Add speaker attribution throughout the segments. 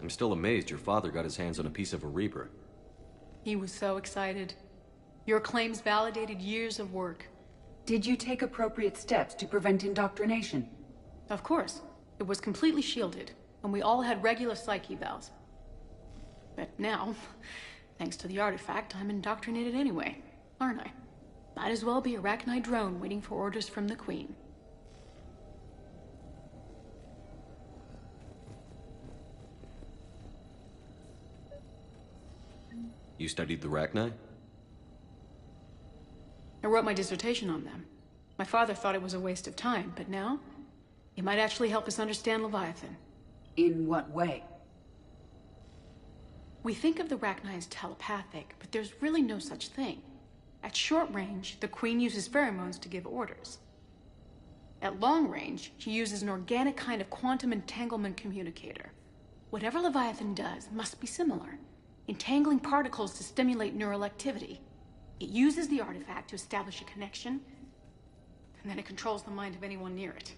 Speaker 1: I'm still amazed your father got his hands on a piece of a Reaper.
Speaker 2: He was so excited. Your claims validated years of work.
Speaker 3: Did you take appropriate steps to prevent indoctrination?
Speaker 2: Of course. It was completely shielded, and we all had regular psych evals. But now, thanks to the artifact, I'm indoctrinated anyway, aren't I? Might as well be a Rachni drone waiting for orders from the Queen.
Speaker 1: You studied the Rachni?
Speaker 2: I wrote my dissertation on them. My father thought it was a waste of time, but now, it might actually help us understand Leviathan.
Speaker 3: In what way?
Speaker 2: We think of the Rachni as telepathic, but there's really no such thing. At short range, the Queen uses pheromones to give orders. At long range, she uses an organic kind of quantum entanglement communicator. Whatever Leviathan does must be similar, entangling particles to stimulate neural activity. It uses the artifact to establish a connection, and then it controls the mind of anyone near it.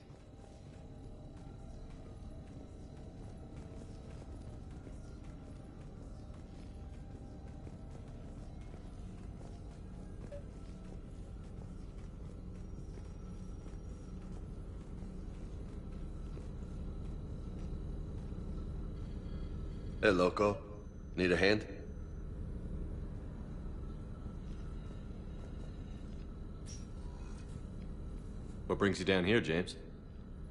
Speaker 4: Hey, Loco. Need a hand?
Speaker 1: What brings you down here, James?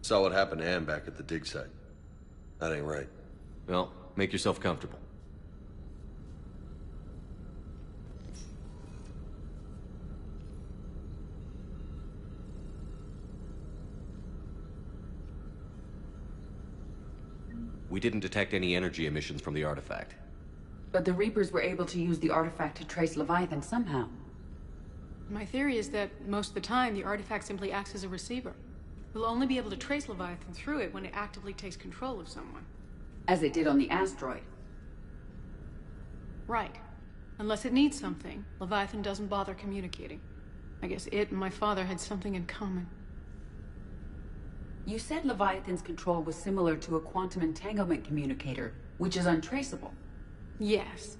Speaker 4: Saw what happened to Ann back at the dig site. That ain't right.
Speaker 1: Well, make yourself comfortable. We didn't detect any energy emissions from the artifact.
Speaker 3: But the Reapers were able to use the artifact to trace Leviathan somehow.
Speaker 2: My theory is that most of the time, the artifact simply acts as a receiver. We'll only be able to trace Leviathan through it when it actively takes control of someone.
Speaker 3: As it did on the asteroid.
Speaker 2: Right. Unless it needs something, Leviathan doesn't bother communicating. I guess it and my father had something in common.
Speaker 3: You said Leviathan's control was similar to a quantum entanglement communicator, which is untraceable.
Speaker 2: Yes,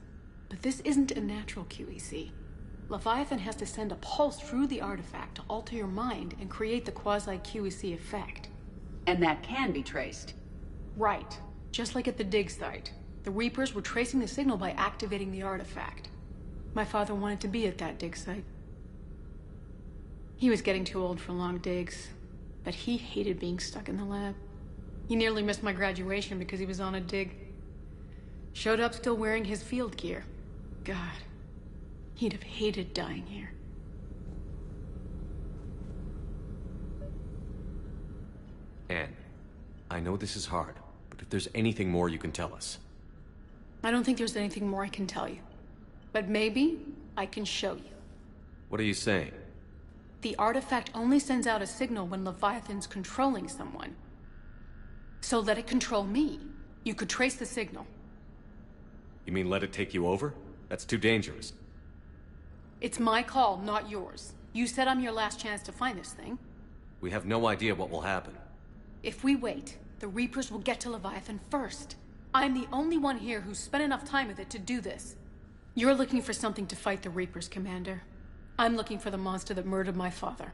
Speaker 2: but this isn't a natural QEC. Leviathan has to send a pulse through the artifact to alter your mind and create the quasi-QEC effect.
Speaker 3: And that can be traced.
Speaker 2: Right. Just like at the dig site. The Reapers were tracing the signal by activating the artifact. My father wanted to be at that dig site. He was getting too old for long digs, but he hated being stuck in the lab. He nearly missed my graduation because he was on a dig. Showed up still wearing his field gear. God, he'd have hated dying here.
Speaker 1: Ann, I know this is hard, but if there's anything more you can tell us.
Speaker 2: I don't think there's anything more I can tell you. But maybe I can show you.
Speaker 1: What are you saying?
Speaker 2: The artifact only sends out a signal when Leviathan's controlling someone. So let it control me. You could trace the signal.
Speaker 1: You mean let it take you over? That's too dangerous.
Speaker 2: It's my call, not yours. You said I'm your last chance to find this thing.
Speaker 1: We have no idea what will happen.
Speaker 2: If we wait, the Reapers will get to Leviathan first. I'm the only one here who's spent enough time with it to do this. You're looking for something to fight the Reapers, Commander. I'm looking for the monster that murdered my father.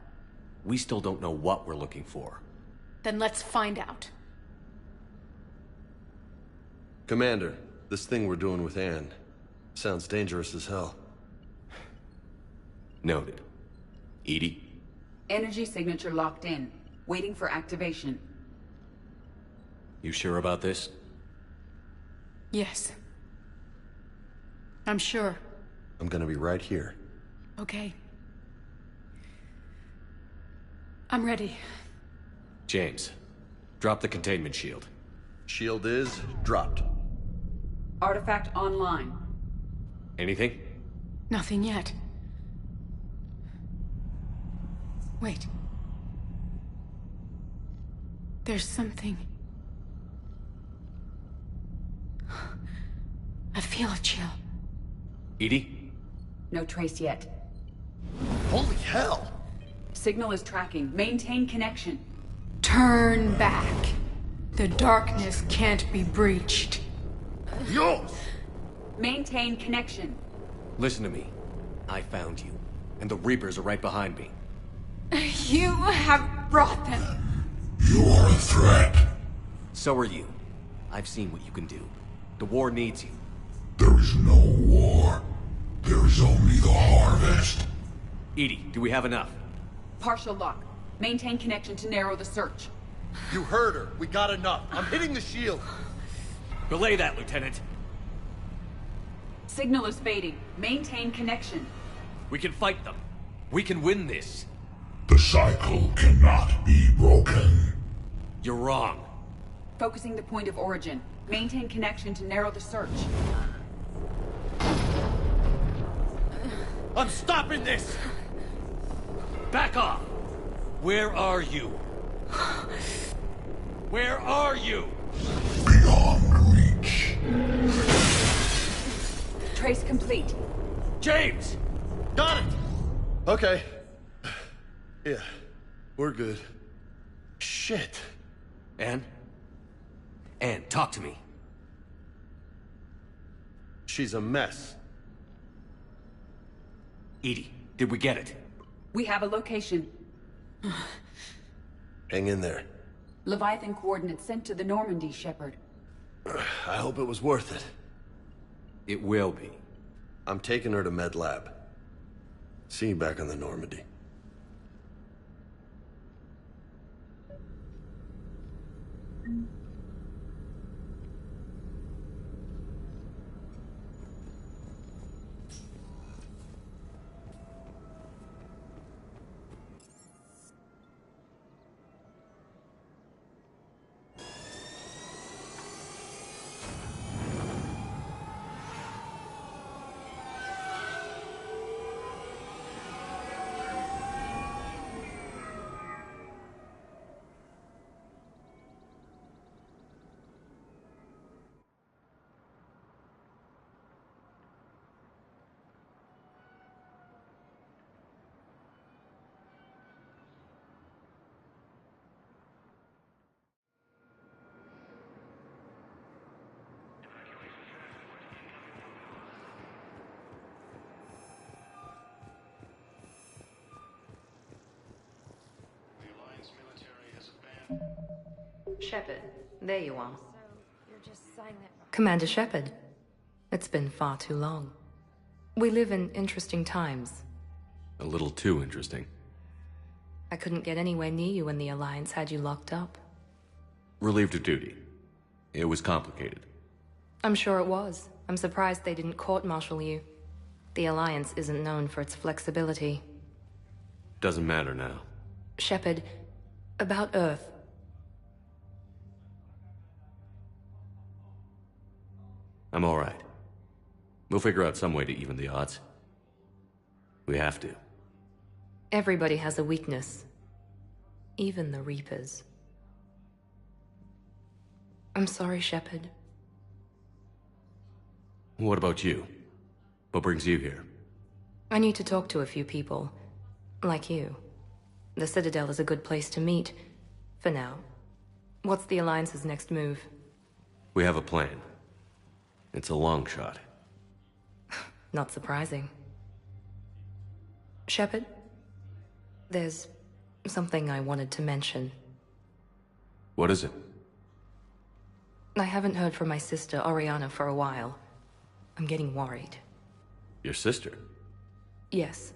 Speaker 1: We still don't know what we're looking for.
Speaker 2: Then let's find out.
Speaker 4: Commander, this thing we're doing with Ann sounds dangerous as hell.
Speaker 1: Noted. EDI?
Speaker 3: Energy signature locked in, waiting for activation.
Speaker 1: You sure about this?
Speaker 2: Yes. I'm sure.
Speaker 4: I'm gonna be right here.
Speaker 2: Okay. I'm ready.
Speaker 1: James, drop the containment shield.
Speaker 4: Shield is dropped.
Speaker 3: Artifact online.
Speaker 1: Anything?
Speaker 2: Nothing yet. Wait. There's something. I feel a chill.
Speaker 1: EDI?
Speaker 3: No trace yet.
Speaker 4: Holy hell!
Speaker 3: Signal is tracking. Maintain connection.
Speaker 2: Turn back. The darkness can't be breached.
Speaker 4: Dios!
Speaker 3: Maintain connection.
Speaker 1: Listen to me. I found you, and the Reapers are right behind me.
Speaker 2: You have brought them.
Speaker 5: You are a threat.
Speaker 1: So are you. I've seen what you can do. The war needs you.
Speaker 5: There is no war. There is only the harvest.
Speaker 1: Edie, do we have enough?
Speaker 3: Partial lock. Maintain connection to narrow the search.
Speaker 4: You heard her. We got enough. I'm hitting the shield.
Speaker 1: Relay that, Lieutenant.
Speaker 3: Signal is fading. Maintain connection.
Speaker 1: We can fight them. We can win this.
Speaker 5: The cycle cannot be broken.
Speaker 1: You're wrong.
Speaker 3: Focusing the point of origin. Maintain connection to narrow the search.
Speaker 1: I'm stopping this! Back off! Where are you? Where are you?
Speaker 5: Beyond reach.
Speaker 3: Trace complete.
Speaker 1: James!
Speaker 4: Got it! Okay. Yeah, we're good. Shit.
Speaker 1: Anne? Anne, talk to me.
Speaker 4: She's a mess.
Speaker 1: Edie, did we get it?
Speaker 3: We have a location.
Speaker 4: Hang in there.
Speaker 3: Leviathan coordinates sent to the Normandy, Shepard.
Speaker 4: I hope it was worth it.
Speaker 1: It will be.
Speaker 4: I'm taking her to Med Lab. See you back on the Normandy.
Speaker 6: Shepard, there you are. Commander Shepard. It's been far too long. We live in interesting times.
Speaker 1: A little too interesting.
Speaker 6: I couldn't get anywhere near you when the Alliance had you locked up.
Speaker 1: Relieved of duty. It was complicated.
Speaker 6: I'm sure it was. I'm surprised they didn't court-martial you. The Alliance isn't known for its flexibility.
Speaker 1: Doesn't matter now.
Speaker 6: Shepard, about Earth.
Speaker 1: I'm all right. We'll figure out some way to even the odds. We have to.
Speaker 6: Everybody has a weakness. Even the Reapers. I'm sorry, Shepard.
Speaker 1: What about you? What brings you here?
Speaker 6: I need to talk to a few people. Like you. The Citadel is a good place to meet. For now. What's the Alliance's next move?
Speaker 1: We have a plan. It's a long shot.
Speaker 6: Not surprising. Shepard? There's something I wanted to mention.
Speaker 1: What is it?
Speaker 6: I haven't heard from my sister, Oriana, for a while. I'm getting worried.
Speaker 1: Your sister?
Speaker 6: Yes.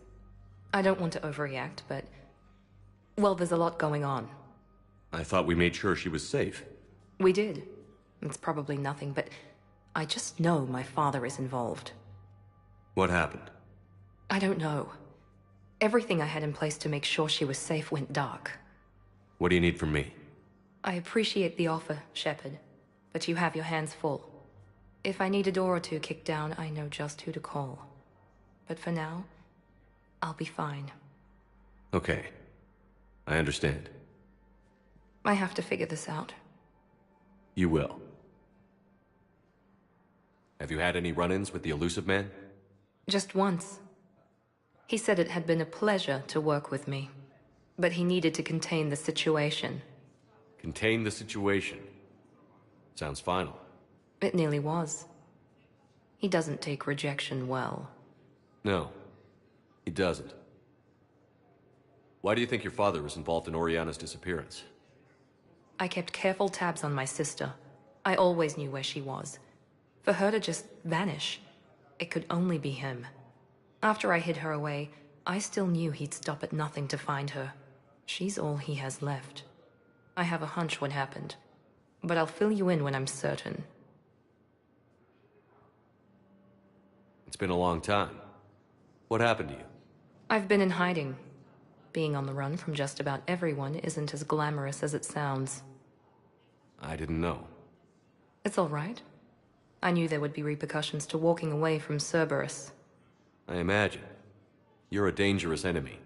Speaker 6: I don't want to overreact, but... well, there's a lot going on.
Speaker 1: I thought we made sure she was safe.
Speaker 6: We did. It's probably nothing, but... I just know my father is involved.
Speaker 1: What happened?
Speaker 6: I don't know. Everything I had in place to make sure she was safe went dark.
Speaker 1: What do you need from me?
Speaker 6: I appreciate the offer, Shepard, but you have your hands full. If I need a door or two kicked down, I know just who to call. But for now, I'll be fine.
Speaker 1: Okay. I understand.
Speaker 6: I have to figure this out.
Speaker 1: You will. Have you had any run-ins with the Illusive Man?
Speaker 6: Just once. He said it had been a pleasure to work with me, but he needed to contain the situation.
Speaker 1: Contain the situation. Sounds final.
Speaker 6: It nearly was. He doesn't take rejection well.
Speaker 1: No, he doesn't. Why do you think your father was involved in Oriana's disappearance?
Speaker 6: I kept careful tabs on my sister. I always knew where she was. For her to just vanish, it could only be him. After I hid her away, I still knew he'd stop at nothing to find her. She's all he has left. I have a hunch what happened, but I'll fill you in when I'm certain.
Speaker 1: It's been a long time. What happened to you?
Speaker 6: I've been in hiding. Being on the run from just about everyone isn't as glamorous as it sounds.
Speaker 1: I didn't know.
Speaker 6: It's all right. I knew there would be repercussions to walking away from Cerberus.
Speaker 1: I imagine. You're a dangerous enemy.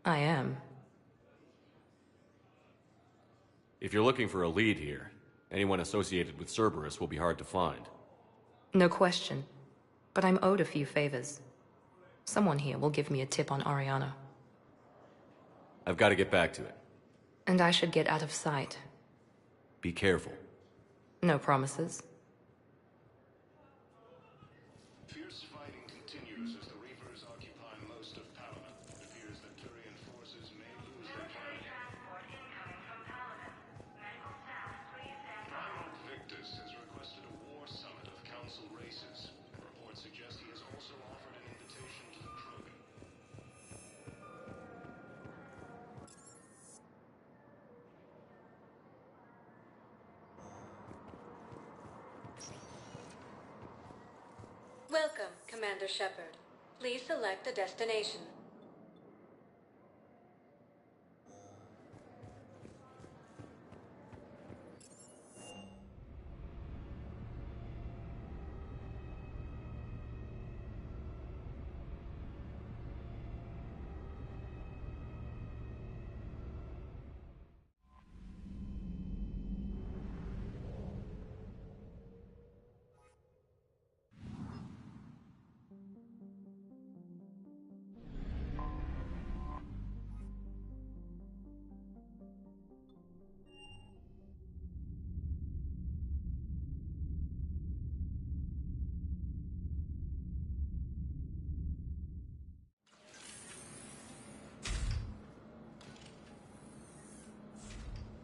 Speaker 6: I am.
Speaker 1: If you're looking for a lead here, anyone associated with Cerberus will be hard to find.
Speaker 6: No question. But I'm owed a few favors. Someone here will give me a tip on Oriana.
Speaker 1: I've got to get back to it.
Speaker 6: And I should get out of sight.
Speaker 1: Be careful.
Speaker 6: No promises.
Speaker 7: Fierce fighting continues as the Reapers occupy most of Palamon. It appears that Turian forces may lose their planet. Primal Victus has requested a war summit of Council races. Reports suggest he has also offered an invitation to the Krogan.
Speaker 6: Welcome, Commander Shepard. Please select a destination.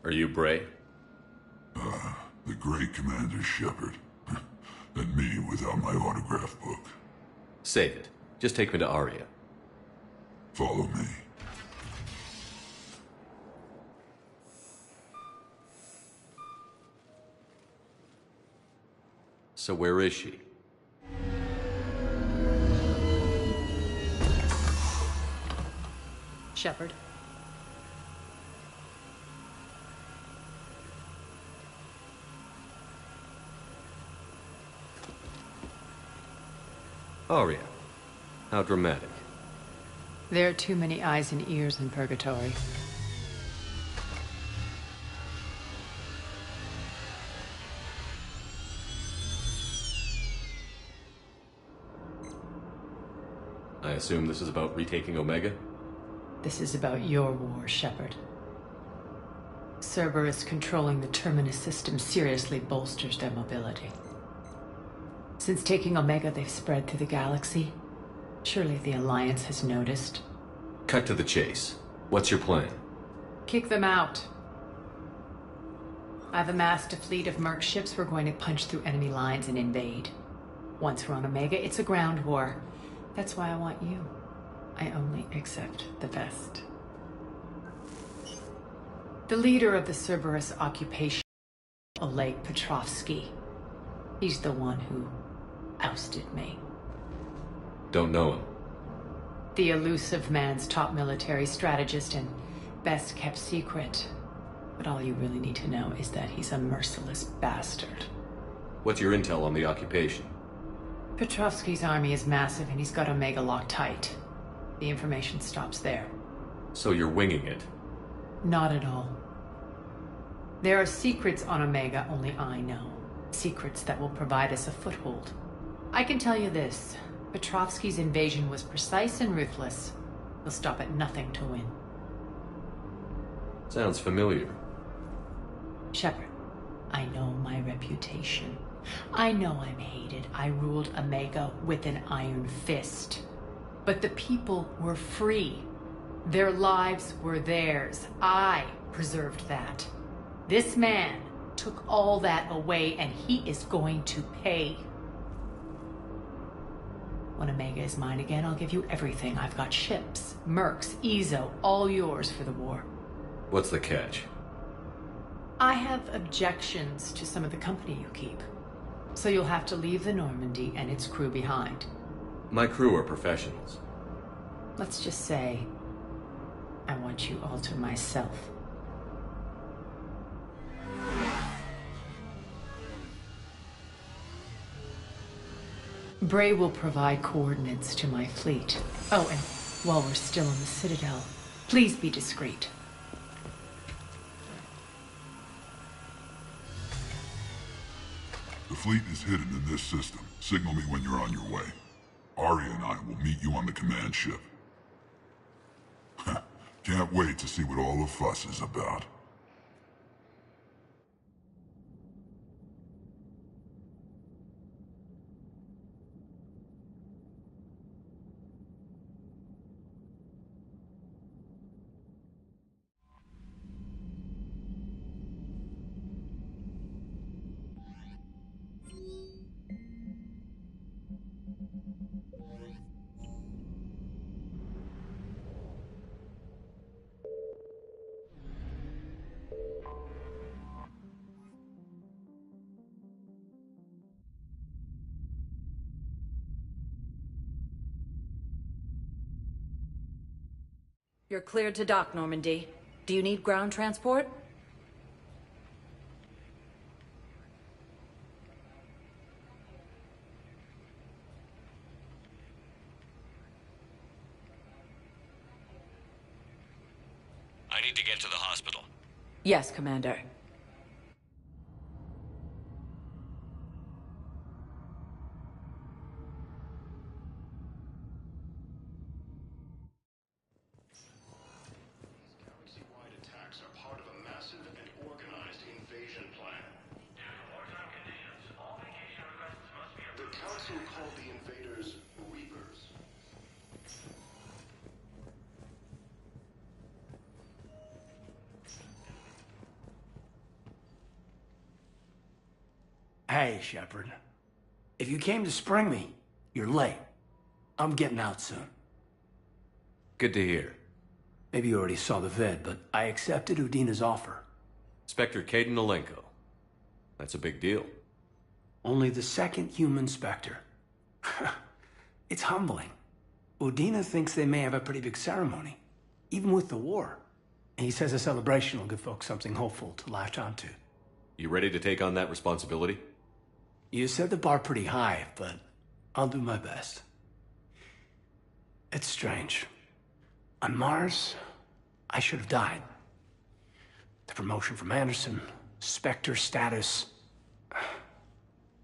Speaker 1: Are you Bray?
Speaker 5: The great Commander Shepard. And me without my autograph book.
Speaker 1: Save it. Just take me to Aria.
Speaker 5: Follow me.
Speaker 1: So where is she?
Speaker 3: Shepard.
Speaker 1: Aria. How dramatic.
Speaker 8: There are too many eyes and ears in Purgatory.
Speaker 1: I assume this is about retaking Omega?
Speaker 8: This is about your war, Shepard. Cerberus controlling the Terminus system seriously bolsters their mobility. Since taking Omega, they've spread through the galaxy. Surely the Alliance has noticed.
Speaker 1: Cut to the chase. What's your plan?
Speaker 8: Kick them out. I've amassed a fleet of merc ships. We're going to punch through enemy lines and invade. Once we're on Omega, it's a ground war. That's why I want you. I only accept the best. The leader of the Cerberus occupation, Oleg Petrovsky. He's the one who ousted me.
Speaker 1: Don't know him.
Speaker 8: The elusive man's top military strategist and best kept secret. But all you really need to know is that he's a merciless bastard.
Speaker 1: What's your intel on the occupation?
Speaker 8: Petrovsky's army is massive and he's got Omega locked tight. The information stops there.
Speaker 1: So you're winging it?
Speaker 8: Not at all. There are secrets on Omega only I know. Secrets that will provide us a foothold. I can tell you this. Petrovsky's invasion was precise and ruthless. He'll stop at nothing to win.
Speaker 1: Sounds familiar.
Speaker 8: Shepard, I know my reputation. I know I'm hated. I ruled Omega with an iron fist. But the people were free. Their lives were theirs. I preserved that. This man took all that away, and he is going to pay. When Omega is mine again, I'll give you everything. I've got ships, mercs, Ezo, all yours for the war.
Speaker 1: What's the catch?
Speaker 8: I have objections to some of the company you keep. So you'll have to leave the Normandy and its crew behind.
Speaker 1: My crew are professionals.
Speaker 8: Let's just say, I want you all to myself. Bray will provide coordinates to my fleet. Oh, and while we're still in the Citadel, please be discreet.
Speaker 5: The fleet is hidden in this system. Signal me when you're on your way. Arya and I will meet you on the command ship. Can't wait to see what all the fuss is about.
Speaker 9: You're cleared to dock, Normandy. Do you need ground transport?
Speaker 1: I need to get to the hospital.
Speaker 9: Yes, Commander.
Speaker 7: Galaxy-wide attacks are part of a massive and organized invasion plan. The Council called the invaders Reapers.
Speaker 10: Hey, Shepard. If you came to spring me, you're late. I'm getting out soon.
Speaker 1: Good to hear.
Speaker 10: Maybe you already saw the vid, but I accepted Udina's offer.
Speaker 1: Spectre Kaidan Alenko. That's a big deal.
Speaker 10: Only the second human Spectre. It's humbling. Udina thinks they may have a pretty big ceremony, even with the war. And he says a celebration will give folks something hopeful to latch onto.
Speaker 1: You ready to take on that responsibility?
Speaker 10: You set the bar pretty high, but I'll do my best. It's strange. On Mars, I should have died. The promotion from Anderson, Spectre status.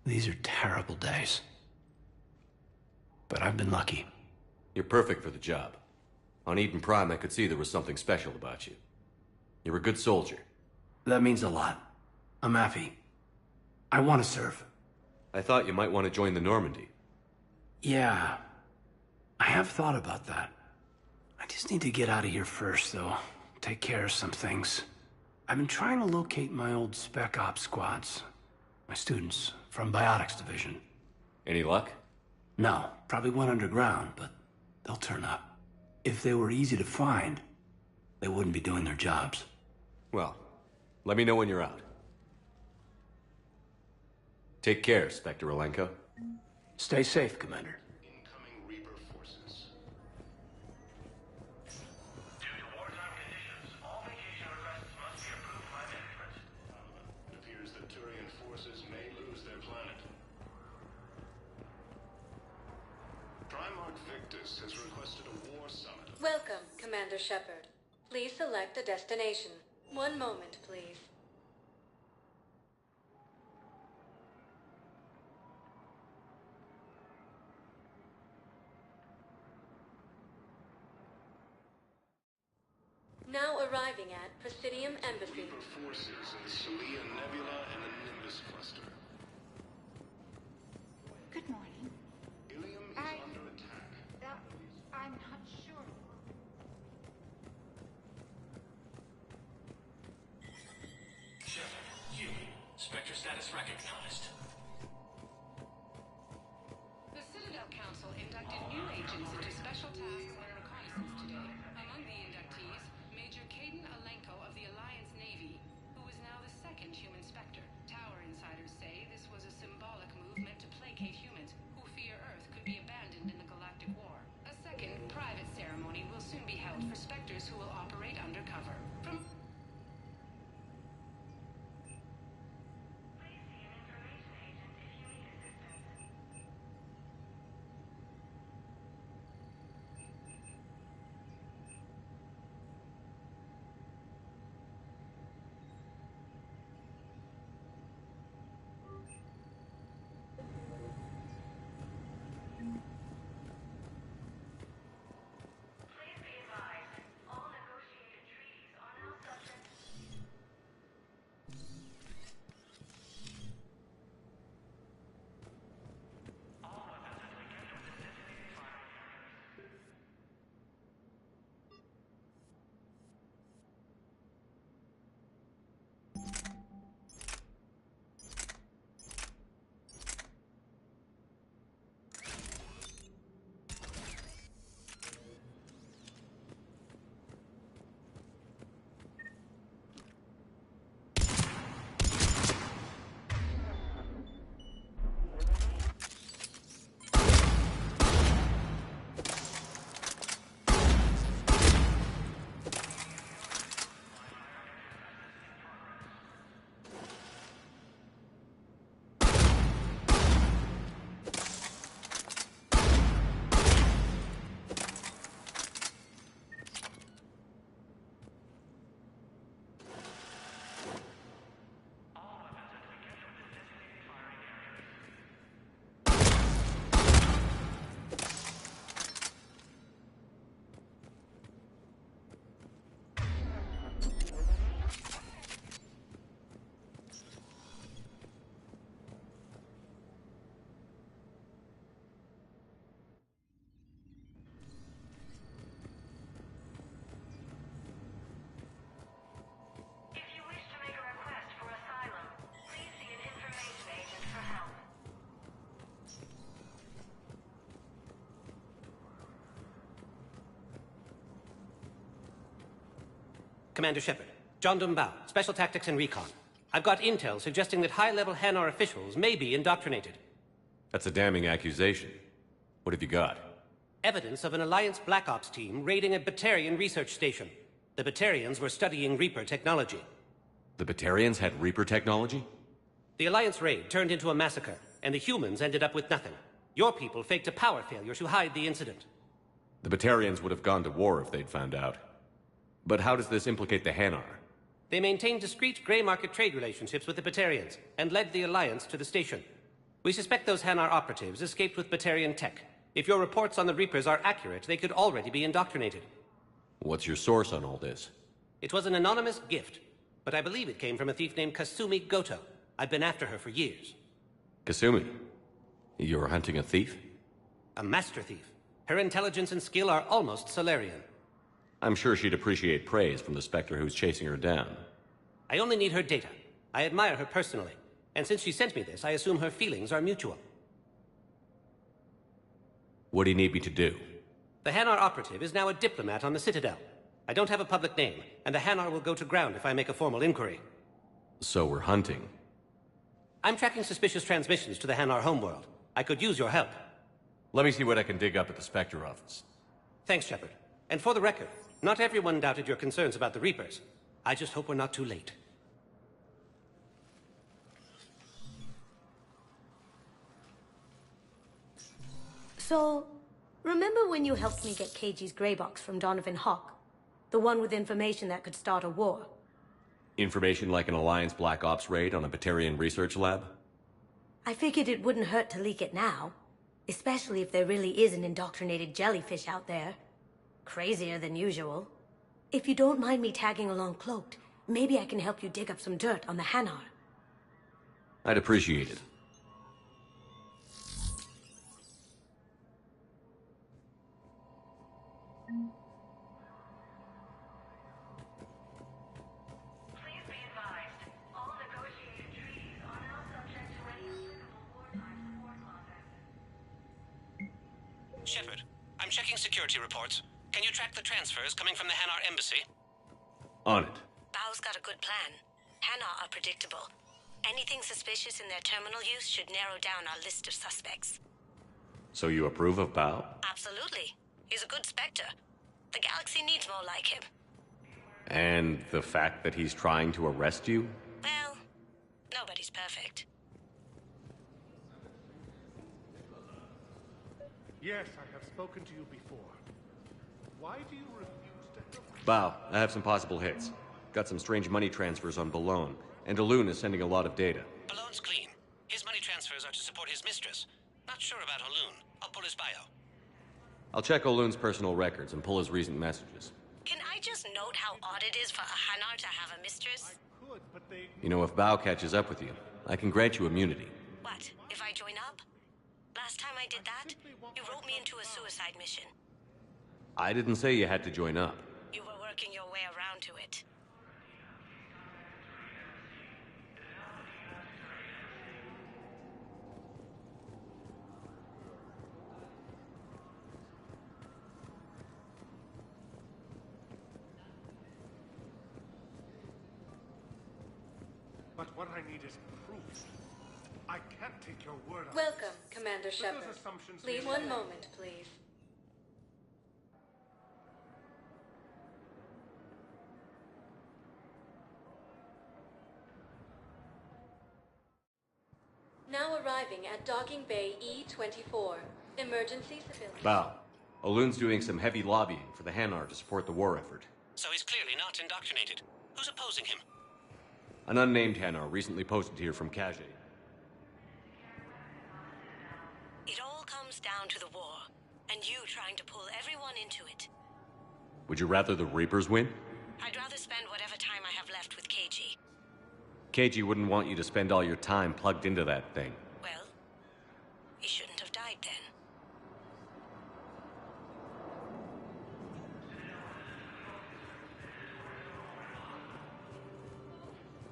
Speaker 10: These are terrible days. But I've been lucky.
Speaker 1: You're perfect for the job. On Eden Prime, I could see there was something special about you. You're a good soldier.
Speaker 10: That means a lot. I'm happy. I want to serve.
Speaker 1: I thought you might want to join the Normandy.
Speaker 10: Yeah, I have thought about that. I just need to get out of here first, though. Take care of some things. I've been trying to locate my old Spec Ops squads. My students from Biotics Division.
Speaker 1: Any luck?
Speaker 10: No, probably went underground, but they'll turn up. If they were easy to find, they wouldn't be doing their jobs.
Speaker 1: Well, let me know when you're out. Take care, Spectre Alenko.
Speaker 10: Stay safe, Commander.
Speaker 7: Incoming Reaper forces.
Speaker 11: Due to wartime conditions, all vacation requests must be approved by management.
Speaker 7: It appears that Turian forces may lose their planet. Primarch Victus has requested a war summit.
Speaker 12: Welcome, Commander Shepard. Please select a destination. One moment, please. Now arriving at Presidium Embassy.
Speaker 7: Forces in the Celia Nebula and the Nimbus Cluster.
Speaker 13: Good morning.
Speaker 7: Ilium is under attack.
Speaker 13: I'm not sure.
Speaker 11: You. Spectre status recognized.
Speaker 3: The Citadel Council inducted new agents into special tasks and reconnaissance today. Among the inductees, Major Caden Alenko of the Alliance Navy, who is now the second human Spectre. Tower insiders say this was a symbolic move meant to placate humans who fear Earth could be abandoned in the galactic war. A second, private ceremony will soon be held for Spectres who will operate undercover. From
Speaker 14: Commander Shepard, John Dumbao, Special Tactics and Recon. I've got intel suggesting that high-level Hanar officials may be indoctrinated.
Speaker 1: That's a damning accusation. What have you got?
Speaker 14: Evidence of an Alliance Black Ops team raiding a Batarian research station. The Batarians were studying Reaper technology.
Speaker 1: The Batarians had Reaper technology?
Speaker 14: The Alliance raid turned into a massacre, and the humans ended up with nothing. Your people faked a power failure to hide the incident.
Speaker 1: The Batarians would have gone to war if they'd found out. But how does this implicate the Hanar?
Speaker 14: They maintained discreet gray market trade relationships with the Batarians, and led the Alliance to the station. We suspect those Hanar operatives escaped with Batarian tech. If your reports on the Reapers are accurate, they could already be indoctrinated.
Speaker 1: What's your source on all this?
Speaker 14: It was an anonymous gift, but I believe it came from a thief named Kasumi Goto. I've been after her for years.
Speaker 1: Kasumi? You're hunting a thief?
Speaker 14: A master thief. Her intelligence and skill are almost Solarian.
Speaker 1: I'm sure she'd appreciate praise from the Spectre who's chasing her down.
Speaker 14: I only need her data. I admire her personally. And since she sent me this, I assume her feelings are mutual.
Speaker 1: What do you need me to do?
Speaker 14: The Hanar operative is now a diplomat on the Citadel. I don't have a public name, and the Hanar will go to ground if I make a formal inquiry.
Speaker 1: So we're hunting.
Speaker 14: I'm tracking suspicious transmissions to the Hanar homeworld. I could use your help.
Speaker 1: Let me see what I can dig up at the Spectre office.
Speaker 14: Thanks, Shepard. And for the record, not everyone doubted your concerns about the Reapers. I just hope we're not too late.
Speaker 15: So, remember when you helped me get KG's grey box from Donovan Hawk? The one with information that could start a war?
Speaker 1: Information like an Alliance Black Ops raid on a Batarian research lab?
Speaker 15: I figured it wouldn't hurt to leak it now. Especially if there really is an indoctrinated jellyfish out there. Crazier than usual. If you don't mind me tagging along cloaked, maybe I can help you dig up some dirt on the Hanar.
Speaker 1: I'd appreciate it.
Speaker 11: Please be advised, all negotiated treaties are now subject to any applicable wartime support clauses.
Speaker 14: Shepard, I'm checking security reports. Can you track the transfers coming from the Hanar embassy?
Speaker 1: On it.
Speaker 15: Bao's got a good plan. Hanar are predictable. Anything suspicious in their terminal use should narrow down our list of suspects.
Speaker 1: So you approve of Bao?
Speaker 15: Absolutely. He's a good Spectre. The galaxy needs more like him.
Speaker 1: And the fact that he's trying to arrest you?
Speaker 15: Well, nobody's perfect.
Speaker 7: Yes, I have spoken to you before. Why do you refuse to help me?
Speaker 1: Bao, I have some possible hits. Got some strange money transfers on Balone, and Elune is sending a lot of data.
Speaker 14: Balone's clean. His money transfers are to support his mistress. Not sure about Elune. I'll pull his bio.
Speaker 1: I'll check Olune's personal records and pull his recent messages.
Speaker 15: Can I just note how odd it is for a Hanar to have a mistress?
Speaker 7: Could, but they...
Speaker 1: You know, if Bao catches up with you, I can grant you immunity.
Speaker 15: What, if I join up? Last time I did that, you wrote me into a suicide mission.
Speaker 1: I didn't say you had to join up.
Speaker 15: You were working your way around to it.
Speaker 7: But what I need is proof. I can't take your word on it.
Speaker 12: Welcome, Commander
Speaker 7: But those
Speaker 12: Shepard.
Speaker 7: assumptions
Speaker 12: Please,
Speaker 7: may-
Speaker 12: one moment, please. Now arriving at Docking Bay E-24. Emergency civilian.
Speaker 1: Bao, Olune's doing some heavy lobbying for the Hanar to support the war effort.
Speaker 14: So he's clearly not indoctrinated. Who's opposing him?
Speaker 1: An unnamed Hanar recently posted here from Khajiit.
Speaker 15: It all comes down to the war, and you trying to pull everyone into it.
Speaker 1: Would you rather the Reapers win?
Speaker 15: I'd rather spend whatever time I have left with KG.
Speaker 1: KG wouldn't want you to spend all your time plugged into that thing.
Speaker 15: Well, he shouldn't have died then.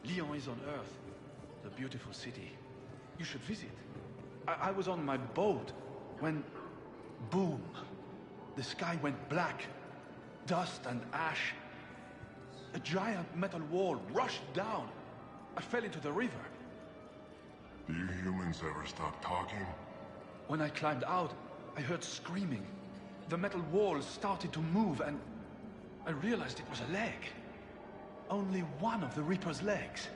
Speaker 16: Lyon is on Earth, the beautiful city. You should visit. I was on my boat when, boom, the sky went black. Dust and ash. A giant metal wall rushed down. I fell into the river.
Speaker 5: Do you humans ever stop talking?
Speaker 16: When I climbed out, I heard screaming. The metal wall started to move and I realized it was a leg. Only one of the Reaper's legs.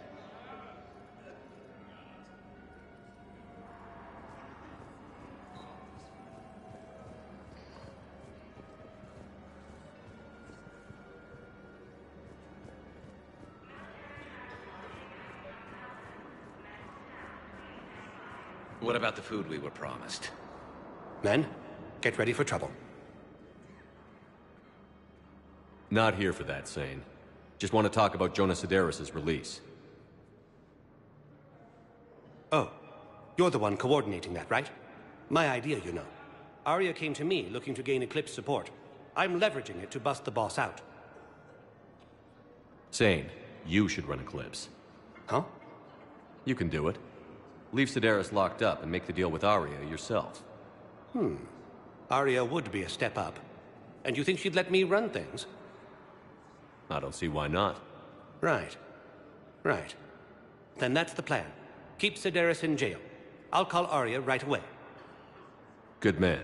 Speaker 17: What about the food we were promised?
Speaker 14: Men, get ready for trouble.
Speaker 1: Not here for that, Sane. Just want to talk about Jonas Sedaris' release.
Speaker 14: Oh, you're the one coordinating that, right? My idea, you know. Arya came to me looking to gain Eclipse support. I'm leveraging it to bust the boss out.
Speaker 1: Sane, you should run Eclipse.
Speaker 14: Huh?
Speaker 1: You can do it. Leave Sedaris locked up and make the deal with Arya yourself.
Speaker 14: Arya would be a step up. And you think she'd let me run things?
Speaker 1: I don't see why not.
Speaker 14: Right. Right. Then that's the plan. Keep Sedaris in jail. I'll call Arya right away.
Speaker 1: Good man.